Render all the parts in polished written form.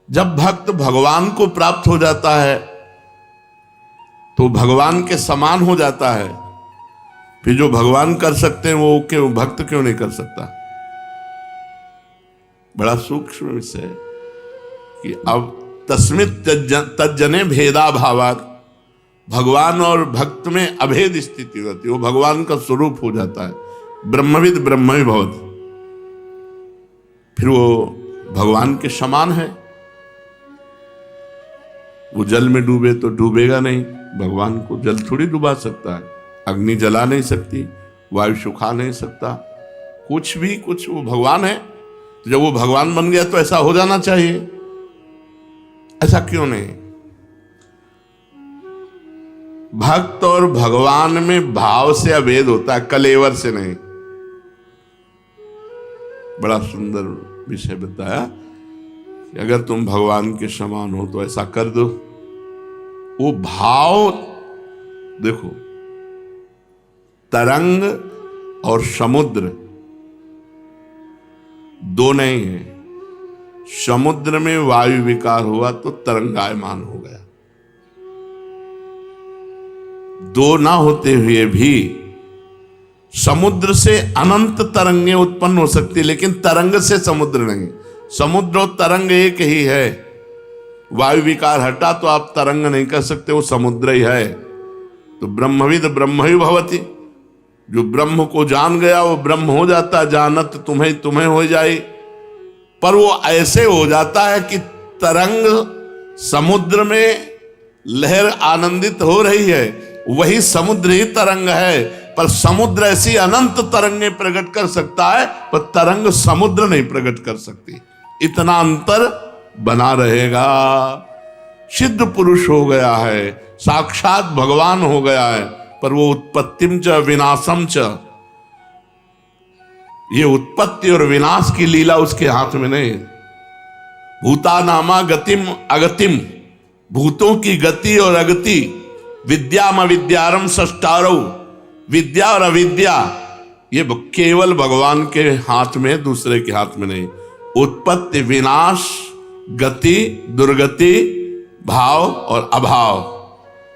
जब भक्त भगवान को प्राप्त हो जाता है तो भगवान के समान हो जाता है। फिर जो भगवान कर सकते हैं वो क्यों भक्त क्यों नहीं कर सकता? बड़ा सूक्ष्म विषय है कि अब तस्मित तज्जने भेदा भावात, भगवान और भक्त में अभेद स्थिति होती है, वो भगवान का स्वरूप हो जाता है। ब्रह्मविद ब्रह्म भवति, फिर वो भगवान के समान है। वो जल में डूबे तो डूबेगा नहीं, भगवान को जल थोड़ी डुबा सकता है, अग्नि जला नहीं सकती, वायु सुखा नहीं सकता, कुछ भी कुछ, वो भगवान है। तो जब वो भगवान बन गया तो ऐसा हो जाना चाहिए, ऐसा क्यों नहीं? भक्त और भगवान में भाव से अभेद होता है, कलेवर से नहीं। बड़ा सुंदर विषय बताया कि अगर तुम भगवान के समान हो तो ऐसा कर दो। वो भाव देखो, तरंग और समुद्र दो नहीं है। समुद्र में वायु विकार हुआ तो तरंगायमान हो गया। दो ना होते हुए भी समुद्र से अनंत तरंगें उत्पन्न हो सकती, लेकिन तरंग से समुद्र नहीं। समुद्र और तरंग एक ही है। वायु विकार हटा तो आप तरंग नहीं कर सकते, वो समुद्र ही है। तो ब्रह्मविद ब्रह्म ही भवति, जो ब्रह्म को जान गया वो ब्रह्म हो जाता, जानत तुम्हें तुम्हें हो जाए। पर वो ऐसे हो जाता है कि तरंग समुद्र में लहर आनंदित हो रही है, वही समुद्र ही तरंग है। पर समुद्र ऐसी अनंत तरंगें प्रकट कर सकता है, पर तरंग समुद्र नहीं प्रकट कर सकती। इतना अंतर बना रहेगा। सिद्ध पुरुष हो गया है, साक्षात भगवान हो गया है, पर वो उत्पत्तिम च विनाशम च, ये उत्पत्ति और विनाश की लीला उसके हाथ में नहीं। भूता नामा गतिम अगतिम, भूतों की गति और अगति, विद्याम अविद्यारम षष्टारौ, विद्या और अविद्या ये केवल भगवान के हाथ में, दूसरे के हाथ में नहीं। उत्पत्ति विनाश, गति दुर्गति, भाव और अभाव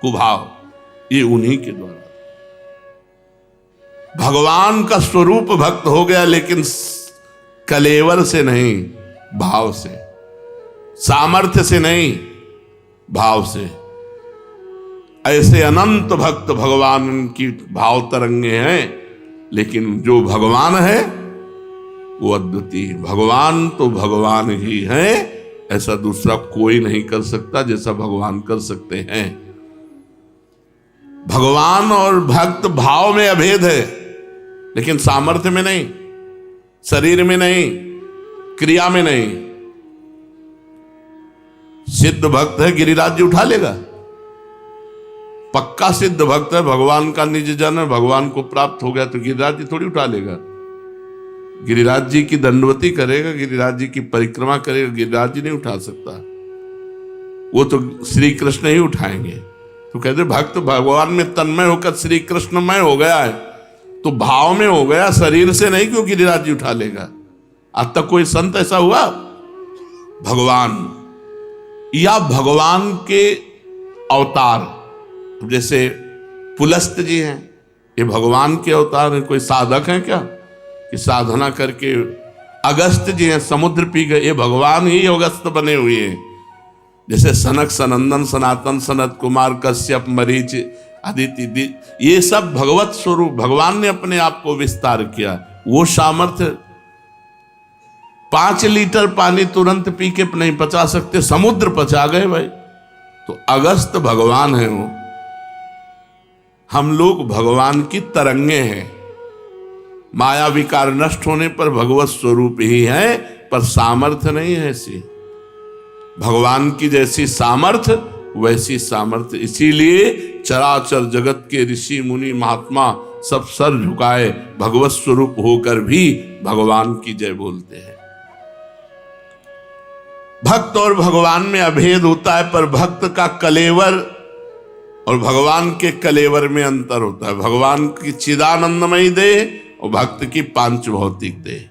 कुभाव, ये उन्हीं के द्वारा। भगवान का स्वरूप भक्त हो गया, लेकिन कलेवर से नहीं, भाव से, सामर्थ्य से नहीं, भाव से। ऐसे अनंत भक्त भगवान की भाव तरंगे हैं, लेकिन जो भगवान है वो अद्वितीय। भगवान तो भगवान ही है, ऐसा दूसरा कोई नहीं कर सकता जैसा भगवान कर सकते हैं। भगवान और भक्त भाव में अभेद है, लेकिन सामर्थ्य में नहीं, शरीर में नहीं, क्रिया में नहीं। सिद्ध भक्त है, गिरिराज जी उठा लेगा। पक्का सिद्ध भक्त है, भगवान का निज जन है, भगवान को प्राप्त हो गया तो गिरिराज जी थोड़ी उठा लेगा। गिरिराज जी की दंडवती करेगा, गिरिराज जी की परिक्रमा करेगा, गिरिराज जी नहीं उठा सकता। वो तो श्री कृष्ण ही उठाएंगे। तो कहते भक्त भगवान में तन्मय होकर श्री कृष्णमय हो गया है, तो भाव में हो गया, शरीर से नहीं, क्यों गिरिराज जी उठा लेगा। आज तक कोई संत ऐसा हुआ? भगवान या भगवान के अवतार, जैसे पुलस्त जी हैं, ये भगवान के अवतार हैं। कोई साधक हैं क्या कि साधना करके? अगस्त जी हैं, समुद्र पी गए, ये भगवान ही अगस्त बने हुए हैं। जैसे सनक सनंदन सनातन सनत कुमार कश्यप मरीच अदिति, ये सब भगवत स्वरूप, भगवान ने अपने आप को विस्तार किया। वो सामर्थ्य 5 लीटर पानी तुरंत पी के नहीं पचा सकते, समुद्र पचा गए भाई। तो अगस्त भगवान है वो। हम लोग भगवान की तरंगे हैं। माया विकार नष्ट होने पर भगवत स्वरूप ही है, पर सामर्थ्य नहीं है ऐसी। भगवान की जैसी सामर्थ्य वैसी सामर्थ्य, इसीलिए चराचर जगत के ऋषि मुनि महात्मा सब सर झुकाए भगवत स्वरूप होकर भी भगवान की जय बोलते हैं। भक्त और भगवान में अभेद होता है, पर भक्त का कलेवर और भगवान के कलेवर में अंतर होता है। भगवान की चिदानंदमयी देह और भक्त की पांच भौतिक देह।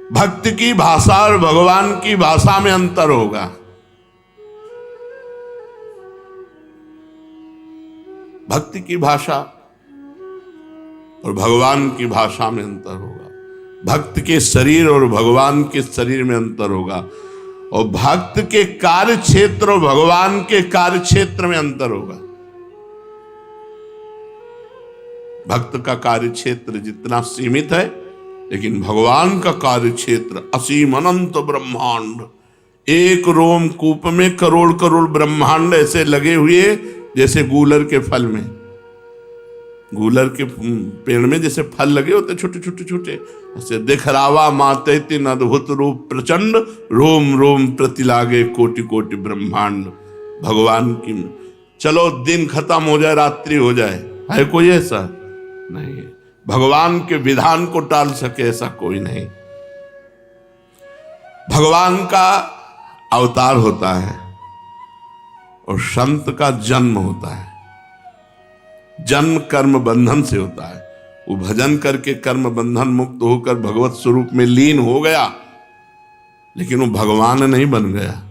भक्त की भाषा और भगवान की भाषा में अंतर होगा। भक्ति की भाषा और भगवान की भाषा में अंतर होगा। भक्त के शरीर और भगवान के शरीर में अंतर होगा, और भक्त के कार्य क्षेत्र और भगवान के कार्य क्षेत्र में अंतर होगा। भक्त का कार्य क्षेत्र जितना सीमित है, लेकिन भगवान का कार्य क्षेत्र असीम अनंत ब्रह्मांड। एक रोमकूप में करोड़ करोड़ ब्रह्मांड ऐसे लगे हुए जैसे गूलर के फल में, गूलर के पेड़ में जैसे फल लगे होते छोटे छोटे छोटे, ऐसे दिखरावा माते तीन अद्भुत रूप प्रचंड, रोम रोम प्रति लागे कोटि कोटि ब्रह्मांड। भगवान की, चलो दिन खत्म हो जाए, रात्रि हो जाए, है कोई ऐसा नहीं। भगवान के विधान को टाल सके ऐसा कोई नहीं। भगवान का अवतार होता है और संत का जन्म होता है। जन्म कर्म बंधन से होता है। वो भजन करके कर्म बंधन मुक्त होकर भगवत स्वरूप में लीन हो गया, लेकिन वो भगवान नहीं बन गया।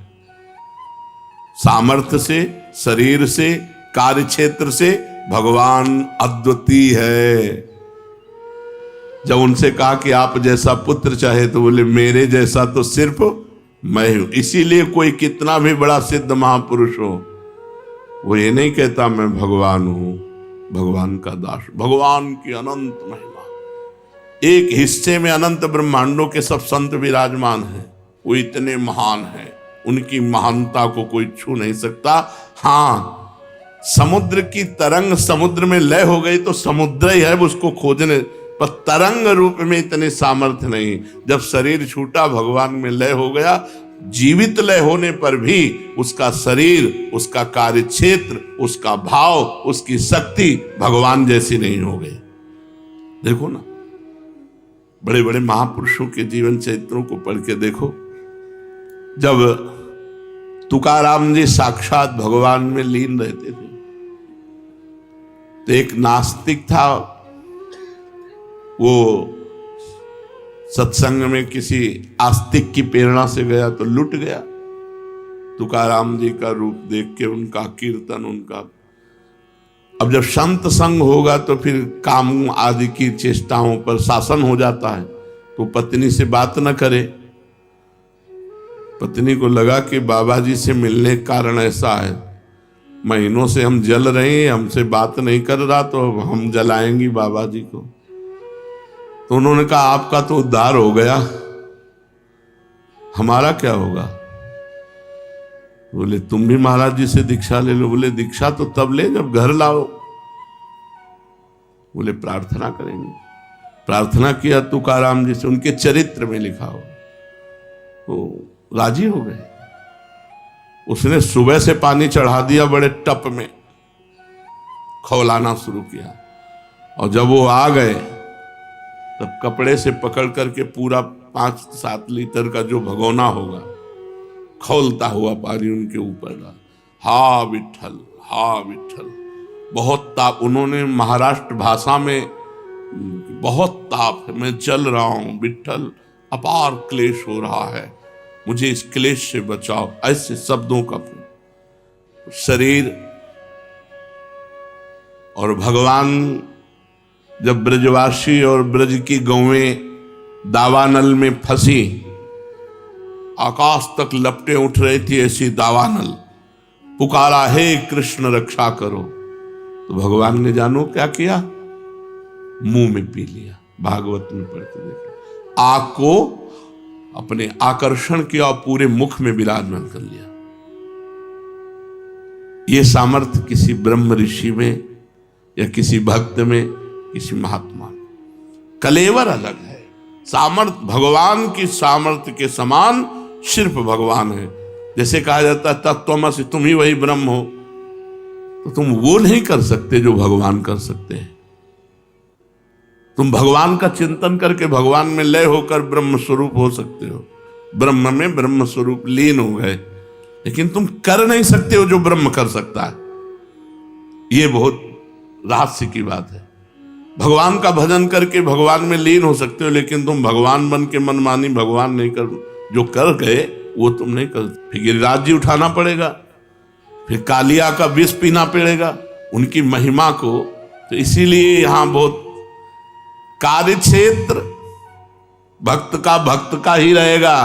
सामर्थ्य से, शरीर से, कार्य क्षेत्र से भगवान अद्वितीय है। जब उनसे कहा कि आप जैसा पुत्र चाहे, तो बोले मेरे जैसा तो सिर्फ मैं हूं। इसीलिए कोई कितना भी बड़ा सिद्ध महापुरुष हो, वो ये नहीं कहता मैं भगवान हूं, भगवान का दास। भगवान की अनंत महिमा, एक हिस्से में अनंत ब्रह्मांडों के सब संत विराजमान हैं। वो इतने महान हैं, उनकी महानता को कोई छू नहीं सकता। हाँ, समुद्र की तरंग समुद्र में लय हो गई तो समुद्र ही है, उसको खोजने, पर तरंग रूप में इतने सामर्थ्य नहीं। जब शरीर छूटा, भगवान में लय हो गया। जीवित लय होने पर भी उसका शरीर, उसका कार्य क्षेत्र, उसका भाव, उसकी शक्ति भगवान जैसी नहीं हो गई। देखो ना, बड़े बड़े महापुरुषों के जीवन चरित्रों को पढ़ के देखो। जब तुकाराम जी साक्षात भगवान में लीन रहते थे, तो एक नास्तिक था, वो सत्संग में किसी आस्तिक की प्रेरणा से गया तो लुट गया। तुकाराम जी का रूप देख के, उनका कीर्तन, उनका। अब जब संत संग होगा तो फिर काम आदि की चेष्टाओं पर शासन हो जाता है, तो पत्नी से बात न करे। पत्नी को लगा कि बाबा जी से मिलने का कारण ऐसा है, महीनों से हम जल रहे हैं, हमसे बात नहीं कर रहा, तो हम जलाएंगी बाबा जी को। तो उन्होंने कहा आपका तो उद्धार हो गया, हमारा क्या होगा? बोले तुम भी महाराज जी से दीक्षा ले लो। बोले दीक्षा तो तब ले जब घर लाओ। बोले प्रार्थना करेंगे। प्रार्थना किया तुकाराम जी से, उनके चरित्र में लिखा हो, तो राजी हो गए। उसने सुबह से पानी चढ़ा दिया बड़े टप में, खौलाना शुरू किया, और जब वो आ गए तब कपड़े से पकड़ करके पूरा 5-7 लीटर का जो भगोना होगा, खौलता हुआ पानी उनके ऊपर डाला। हा विठल, हा विठल। बहुत ताप, उन्होंने महाराष्ट्र भाषा में, बहुत ताप है, मैं जल रहा हूं विठल, अपार क्लेश हो रहा है, मुझे इस क्लेश से बचाओ। ऐसे शब्दों का शरीर। और भगवान जब ब्रजवासी और ब्रज की गौएं दावानल में फंसी, आकाश तक लपटें उठ रही थी ऐसी दावानल, पुकारा हे कृष्ण रक्षा करो, तो भगवान ने जानो क्या किया, मुंह में पी लिया। भागवत में पढ़ते देखो, आग को अपने आकर्षण किया और पूरे मुख में विराजमान कर लिया। यह सामर्थ्य किसी ब्रह्म ऋषि में या किसी भक्त में, किसी महात्मा में। कलेवर अलग है। सामर्थ्य भगवान की सामर्थ्य के समान सिर्फ भगवान है। जैसे कहा जाता है तत्त्वमसि, तुम ही वही ब्रह्म हो, तो तुम वो नहीं कर सकते जो भगवान कर सकते हैं। तुम भगवान का चिंतन करके भगवान में लय होकर ब्रह्म स्वरूप हो सकते हो, ब्रह्म में ब्रह्म स्वरूप लीन हो गए, लेकिन तुम कर नहीं सकते हो जो ब्रह्म कर सकता है। ये बहुत रहस्य की बात है। भगवान का भजन करके भगवान में लीन हो सकते हो, लेकिन तुम भगवान बन के मनमानी भगवान नहीं कर, जो कर गए वो तुम नहीं कर। फिर गिरिराज जी उठाना पड़ेगा, फिर कालिया का विष पीना पड़ेगा उनकी महिमा को। तो इसीलिए यहां बहुत कार्य क्षेत्र भक्त का ही रहेगा,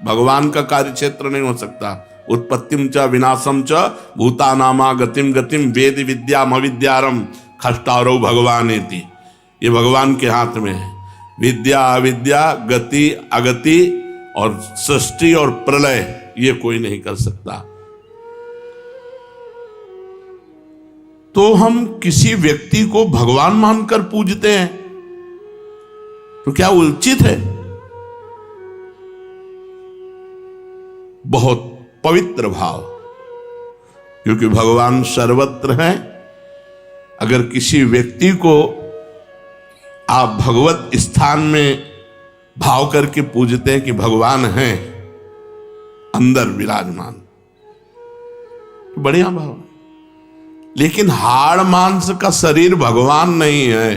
भगवान का कार्य क्षेत्र नहीं हो सकता। उत्पत्तिम च विनाशम च भूतानामा गतिम गतिम वेद विद्याम अविद्यारम खष्टारो भगवानेति। ये भगवान के हाथ में है। विद्या अविद्या, गति अगति और सृष्टि और प्रलय ये कोई नहीं कर सकता। तो हम किसी व्यक्ति को भगवान मानकर पूजते हैं तो क्या उचित है? बहुत पवित्र भाव, क्योंकि भगवान सर्वत्र हैं। अगर किसी व्यक्ति को आप भगवत स्थान में भाव करके पूजते हैं कि भगवान हैं अंदर विराजमान, बढ़िया भाव है। लेकिन हाड़ मांस का शरीर भगवान नहीं है,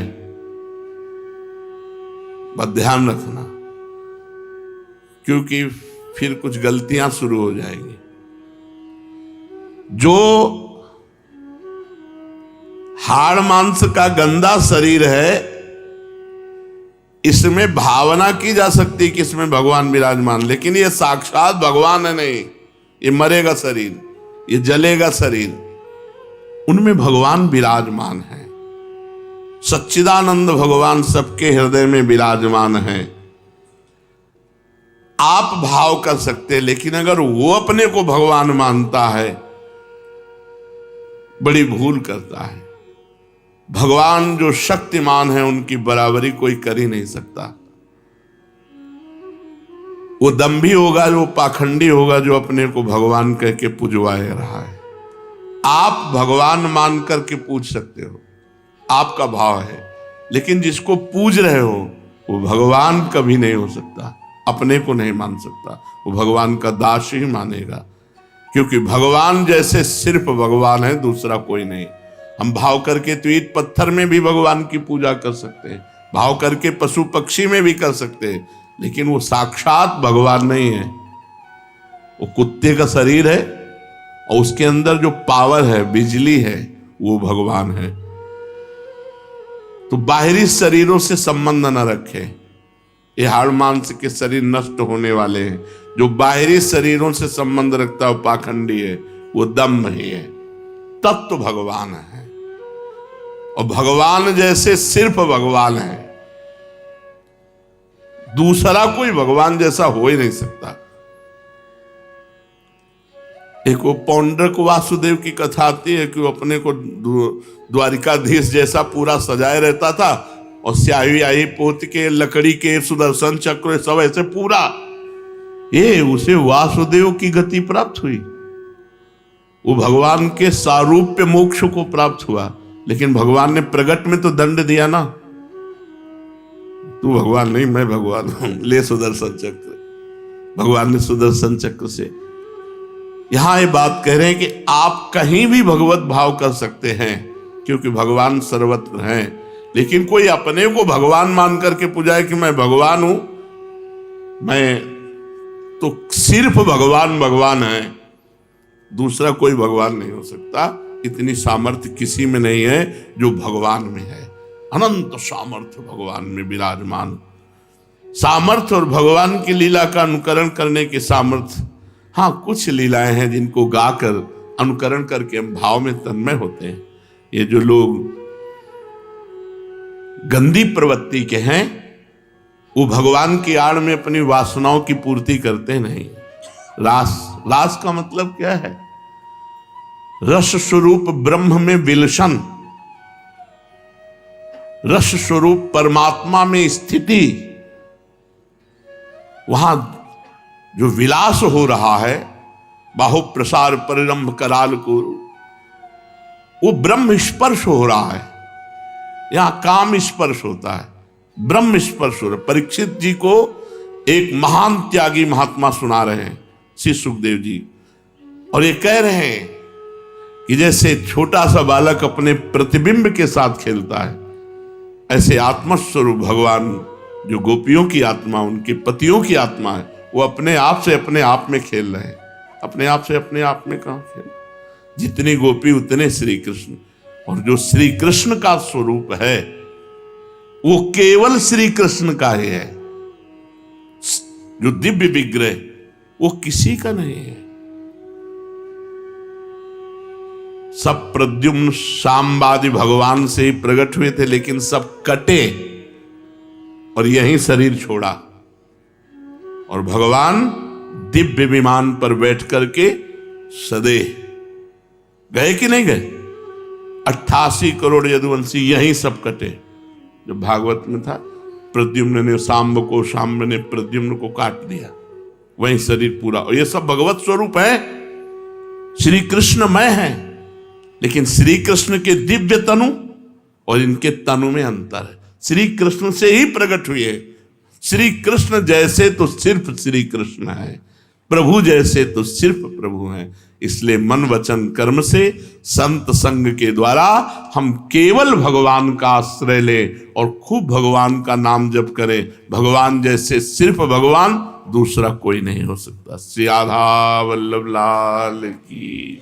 बस ध्यान रखना, क्योंकि फिर कुछ गलतियां शुरू हो जाएंगी। जो हाड़ मांस का गंदा शरीर है, इसमें भावना की जा सकती है कि इसमें भगवान विराजमान, लेकिन ये साक्षात भगवान है नहीं। ये मरेगा शरीर, ये जलेगा शरीर, उनमें भगवान विराजमान है। सच्चिदानंद भगवान सबके हृदय में विराजमान है। आप भाव कर सकते हैं, लेकिन अगर वो अपने को भगवान मानता है, बड़ी भूल करता है। भगवान जो शक्तिमान है उनकी बराबरी कोई कर ही नहीं सकता। वो दंभी होगा, जो पाखंडी होगा, जो अपने को भगवान कह के पुजवाए रहा है। आप भगवान मान करके पूज सकते हो, आपका भाव है, लेकिन जिसको पूज रहे हो वो भगवान कभी नहीं हो सकता, अपने को नहीं मान सकता। वो भगवान का दास ही मानेगा, क्योंकि भगवान जैसे सिर्फ भगवान है, दूसरा कोई नहीं। हम भाव करके तो ईंट पत्थर में भी भगवान की पूजा कर सकते हैं, भाव करके पशु पक्षी में भी कर सकते हैं, लेकिन वो साक्षात भगवान नहीं है। वो कुत्ते का शरीर है और उसके अंदर जो पावर है, बिजली है, वो भगवान है। तो बाहरी शरीरों से संबंध न रखे। ये हाड़ मांस के शरीर नष्ट होने वाले हैं। जो बाहरी शरीरों से संबंध रखता है पाखंडी है, वो दम्भ ही है। तत्व भगवान है, और भगवान जैसे सिर्फ भगवान है, दूसरा कोई भगवान जैसा हो ही नहीं सकता। एक वो पौंड्रक वासुदेव की कथा आती है कि वो अपने को द्वारिकाधीश जैसा पूरा सजाए रहता था, और स्याही आई पोत के, लकड़ी के, सुदर्शन चक्र सब ऐसे पूरा, ये उसे वासुदेव की गति प्राप्त हुई। वो भगवान के सारूप्य मोक्ष को प्राप्त हुआ, लेकिन भगवान ने प्रगट में तो दंड दिया ना, तू भगवान नहीं, मैं भगवान हूं, ले सुदर्शन चक्र। भगवान ने सुदर्शन चक्र से यहां ये बात कह रहे हैं कि आप कहीं भी भगवत भाव कर सकते हैं, क्योंकि भगवान सर्वत्र हैं। लेकिन कोई अपने को भगवान मान करके पूजाए कि मैं भगवान हूं, मैं तो सिर्फ भगवान भगवान है, दूसरा कोई भगवान नहीं हो सकता। इतनी सामर्थ्य किसी में नहीं है जो भगवान में है। अनंत सामर्थ्य भगवान में विराजमान। सामर्थ्य और भगवान की लीला का अनुकरण करने की सामर्थ्य, हाँ कुछ लीलाएं हैं जिनको गाकर अनुकरण करके हम भाव में तन्मय होते हैं। ये जो लोग गंदी प्रवृत्ति के हैं, वो भगवान की आड़ में अपनी वासनाओं की पूर्ति करते नहीं। रास का मतलब क्या है? रस स्वरूप ब्रह्म में विलसन, रस स्वरूप परमात्मा में स्थिति। वहां जो विलास हो रहा है, बाहु प्रसार परिरंभ कराल को, वो ब्रह्म स्पर्श हो रहा है। यहां काम स्पर्श होता है, ब्रह्म स्पर्श हो रहा है। परीक्षित जी को एक महान त्यागी महात्मा सुना रहे हैं श्री सुखदेव जी, और ये कह रहे हैं कि जैसे छोटा सा बालक अपने प्रतिबिंब के साथ खेलता है, ऐसे आत्मस्वरूप भगवान जो गोपियों की आत्मा, उनके पतियों की आत्मा है, वो अपने आप से अपने आप में खेल रहे हैं। अपने आप से अपने आप में कहां खेल? जितनी गोपी उतने श्री कृष्ण। और जो श्री कृष्ण का स्वरूप है वो केवल श्री कृष्ण का ही है। जो दिव्य विग्रह वो किसी का नहीं है। सब प्रद्युम्न शाम्बादि भगवान से ही प्रकट हुए थे, लेकिन सब कटे और यही शरीर छोड़ा। और भगवान दिव्य विमान पर बैठ करके सदे गए कि नहीं गए? 88 करोड़ यदुवंशी यही सब कटे। जब भागवत में था, प्रद्युम्न ने सांब को, सांब ने प्रद्युम्न को काट दिया, वही शरीर पूरा। और ये सब भगवत स्वरूप है, श्री कृष्णमय है। लेकिन श्री कृष्ण के दिव्य तनु और इनके तनु में अंतर है। श्री कृष्ण से ही प्रकट हुए। श्री कृष्ण जैसे तो सिर्फ श्री कृष्ण है, प्रभु जैसे तो सिर्फ प्रभु हैं। इसलिए मन वचन कर्म से संत संग के द्वारा हम केवल भगवान का आश्रय ले और खूब भगवान का नाम जप करें। भगवान जैसे सिर्फ भगवान, दूसरा कोई नहीं हो सकता। श्री राधा वल्लभ लाल की।